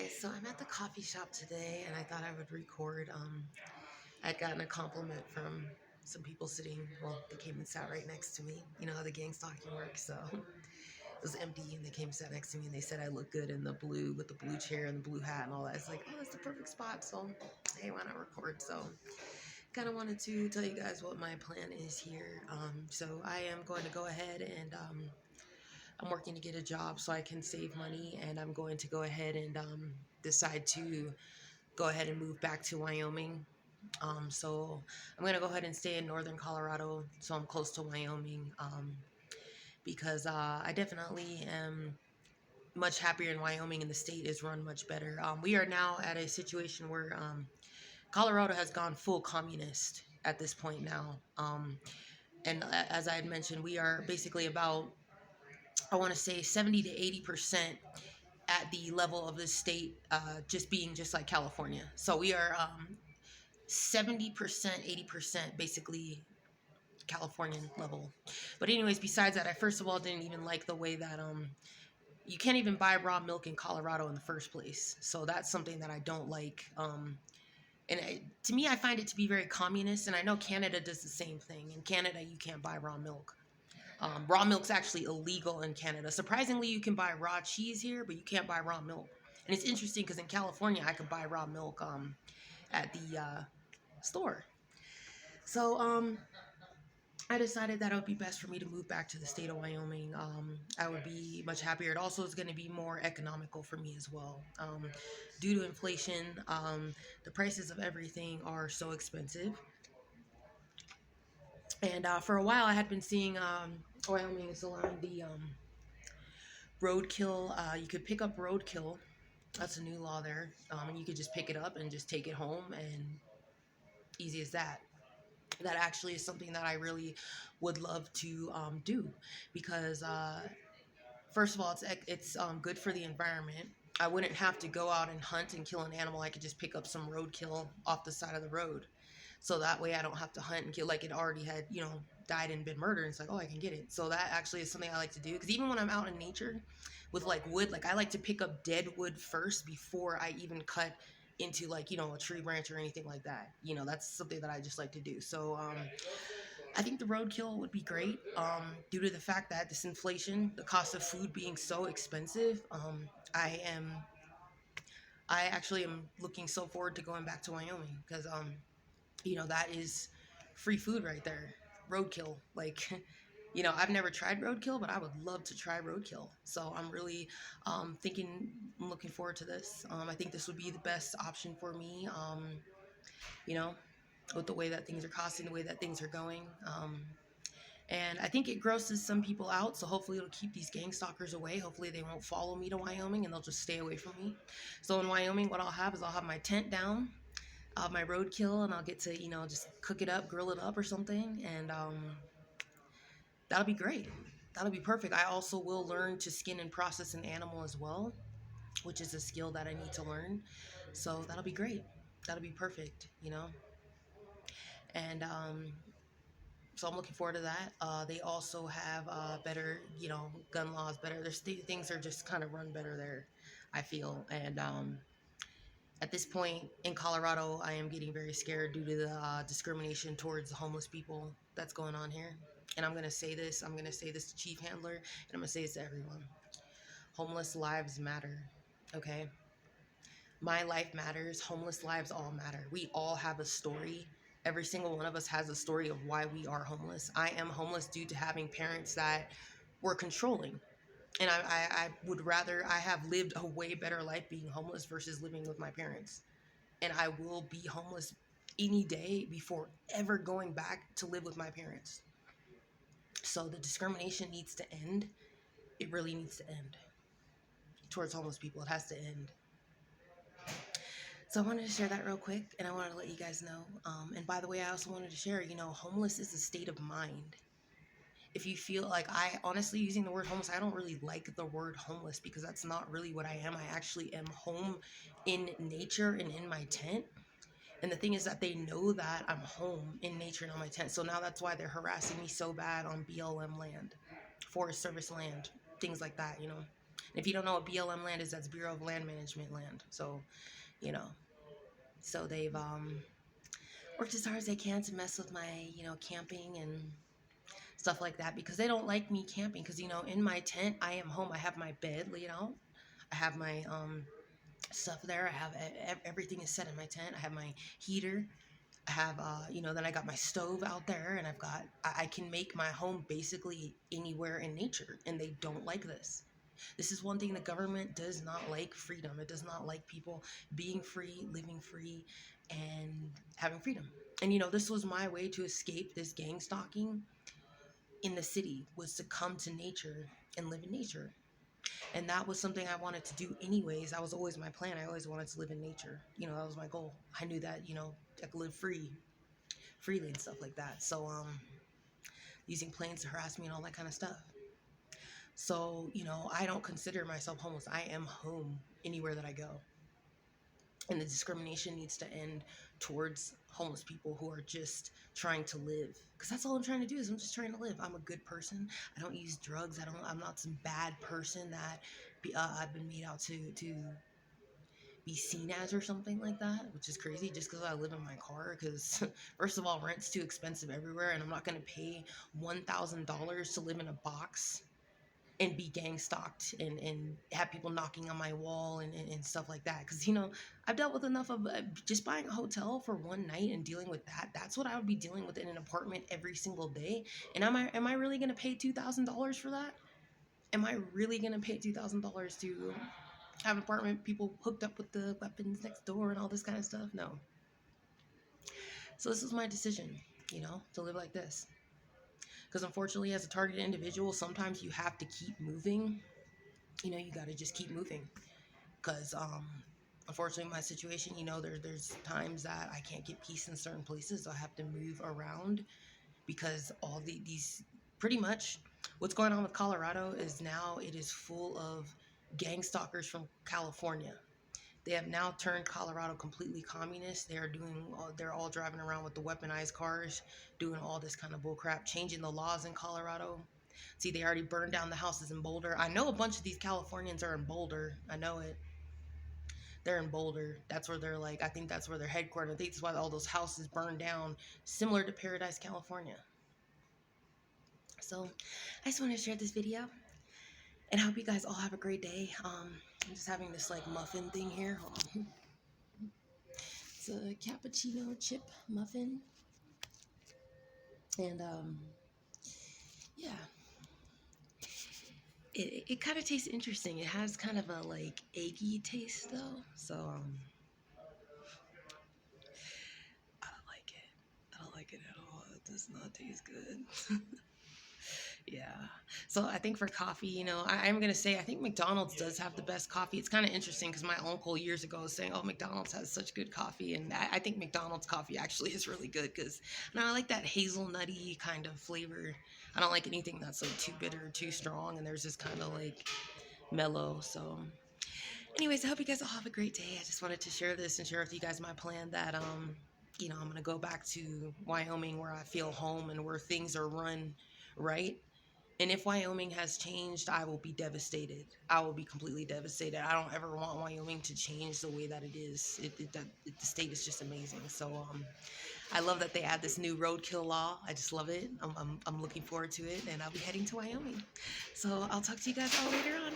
guys, so I'm at the coffee shop today and I thought I would record. I'd gotten a compliment from some people sitting, well, they came and sat right next to me. You know how the gang stalking works, so it was empty and they came and sat next to me and they said I look good in the blue with the blue chair and the blue hat and all that. It's like, oh, that's the perfect spot. So, hey, why not record? So, kind of wanted to tell you guys what my plan is here. So I am going to go ahead and I'm working to get a job so I can save money, and I'm going to go ahead and decide to go ahead and move back to Wyoming. So I'm going to go ahead and stay in northern Colorado so I'm close to Wyoming, because I definitely am much happier in Wyoming, and the state is run much better. We are now at a situation where Colorado has gone full communist at this point now. And as I had mentioned, we are basically about, I want to say, 70 to 80% at the level of the state, just being just like California. So we are 70%, 80% basically Californian level. But anyways, besides that, I first of all didn't even like the way that you can't even buy raw milk in Colorado in the first place. So that's something that I don't like. To me, I find it to be very communist, and I know Canada does the same thing. In Canada, you can't buy raw milk. Raw milk's actually illegal in Canada. Surprisingly, you can buy raw cheese here, but you can't buy raw milk. And it's interesting because in California, I could buy raw milk at the store. So I decided that it would be best for me to move back to the state of Wyoming. I would be much happier. It also is going to be more economical for me as well. Due to inflation, the prices of everything are so expensive. And for a while, I had been seeing Wyoming is allowing the roadkill. You could pick up roadkill. That's a new law there. And you could just pick it up and just take it home, and easy as that. That actually is something that I really would love to do, because first of all, it's good for the environment. I wouldn't have to go out and hunt and kill an animal. I could just pick up some roadkill off the side of the road. So that way I don't have to hunt and kill, like it already had, died and been murdered. It's like, oh, I can get it. So that actually is something I like to do. Because even when I'm out in nature with like wood, like I like to pick up dead wood first before I even cut into like, a tree branch or anything like that. That's something that I just like to do. So I think the roadkill would be great, due to the fact that this inflation, the cost of food being so expensive. I am, I actually am looking so forward to going back to Wyoming because, that is free food right there. Roadkill, like, I've never tried roadkill, but I would love to try roadkill. So I'm really I'm looking forward to this. I think this would be the best option for me. You know, with the way that things are costing, the way that things are going. And I think it grosses some people out, so hopefully it'll keep these gang stalkers away. Hopefully they won't follow me to Wyoming and they'll just stay away from me. So in Wyoming, what I'll have is I'll have my tent down, I'll have my roadkill, and I'll get to, just cook it up, grill it up or something. And that'll be great. That'll be perfect. I also will learn to skin and process an animal as well, which is a skill that I need to learn. So that'll be great. That'll be perfect. And so I'm looking forward to that. They also have better, gun laws better. There's things are just kind of run better there, I feel. And at this point in Colorado, I am getting very scared due to the discrimination towards the homeless people that's going on here. And I'm going to say this. I'm going to say this to Chief Handler, and I'm going to say this to everyone. Homeless lives matter, okay? My life matters. Homeless lives all matter. We all have a story. Every single one of us has a story of why we are homeless. I am homeless due to having parents that were controlling. And I would rather, I have lived a way better life being homeless versus living with my parents. And I will be homeless any day before ever going back to live with my parents. So the discrimination needs to end. It really needs to end towards homeless people. It has to end. So I wanted to share that real quick, and I wanted to let you guys know. And by the way, I also wanted to share, homeless is a state of mind. If you feel like, I honestly, using the word homeless, I don't really like the word homeless because that's not really what I am. I actually am home in nature and in my tent. And the thing is that they know that I'm home in nature and on my tent. So now that's why they're harassing me so bad on BLM land, Forest Service land, things like that. If you don't know what BLM land is, that's Bureau of Land Management land. So, you know, so they've worked as hard as they can to mess with my, camping and stuff like that, because they don't like me camping. Because, in my tent, I am home. I have my bed laid out. I have my stuff there. I have everything is set in my tent. I have my heater. I have, then I got my stove out there, and I can make my home basically anywhere in nature, and they don't like this. This is one thing the government does not like: freedom. It does not like people being free, living free, and having freedom. And, this was my way to escape this gang stalking in the city, was to come to nature and live in nature. And that was something I wanted to do anyways. That was always my plan. I always wanted to live in nature. That was my goal. I knew that, I could live freely and stuff like that. So, using planes to harass me and all that kind of stuff. So, I don't consider myself homeless. I am home anywhere that I go. And the discrimination needs to end towards homeless people who are just trying to live. Because that's all I'm trying to do, is I'm just trying to live. I'm a good person. I don't use drugs. I'm not some bad person that I've been made out to be seen as, or something like that, which is crazy, just because I live in my car. Because first of all, rent's too expensive everywhere, and I'm not going to pay $1,000 to live in a box and be gang stalked and have people knocking on my wall and stuff like that. Because, I've dealt with enough of just buying a hotel for one night and dealing with that. That's what I would be dealing with in an apartment every single day. And am I really going to pay $2,000 for that? Am I really going to pay $2,000 to have an apartment, people hooked up with the weapons next door and all this kind of stuff? No. So this was my decision, to live like this. Because unfortunately, as a targeted individual, sometimes you have to keep moving. You got to just keep moving. Because unfortunately, my situation, there's times that I can't get peace in certain places. So I have to move around, because all these, pretty much what's going on with Colorado is now it is full of gang stalkers from California. They have now turned Colorado completely communist. They're all driving around with the weaponized cars, doing all this kind of bullcrap, changing the laws in Colorado. See, they already burned down the houses in Boulder. I know a bunch of these Californians are in Boulder. I know it. They're in Boulder. That's where I think that's where they're headquartered. I think that's why all those houses burned down, similar to Paradise, California. So I just want to share this video, and I hope you guys all have a great day. I'm just having this muffin thing here. Hold on. It's a cappuccino chip muffin. And yeah, it kind of tastes interesting. It has kind of a eggy taste though. So I don't like it. I don't like it at all. It does not taste good. Yeah. So I think for coffee, I'm going to say I think McDonald's does have the best coffee. It's kind of interesting because my uncle years ago was saying, oh, McDonald's has such good coffee. And I think McDonald's coffee actually is really good, because I like that hazelnutty kind of flavor. I don't like anything that's too bitter or too strong. And there's this kind of mellow. So anyways, I hope you guys all have a great day. I just wanted to share this and share with you guys my plan that, I'm going to go back to Wyoming, where I feel home and where things are run right. And if Wyoming has changed, I will be devastated. I will be completely devastated. I don't ever want Wyoming to change the way that it is. The state is just amazing. So I love that they add this new roadkill law. I just love it. I'm looking forward to it, and I'll be heading to Wyoming. So I'll talk to you guys all later on.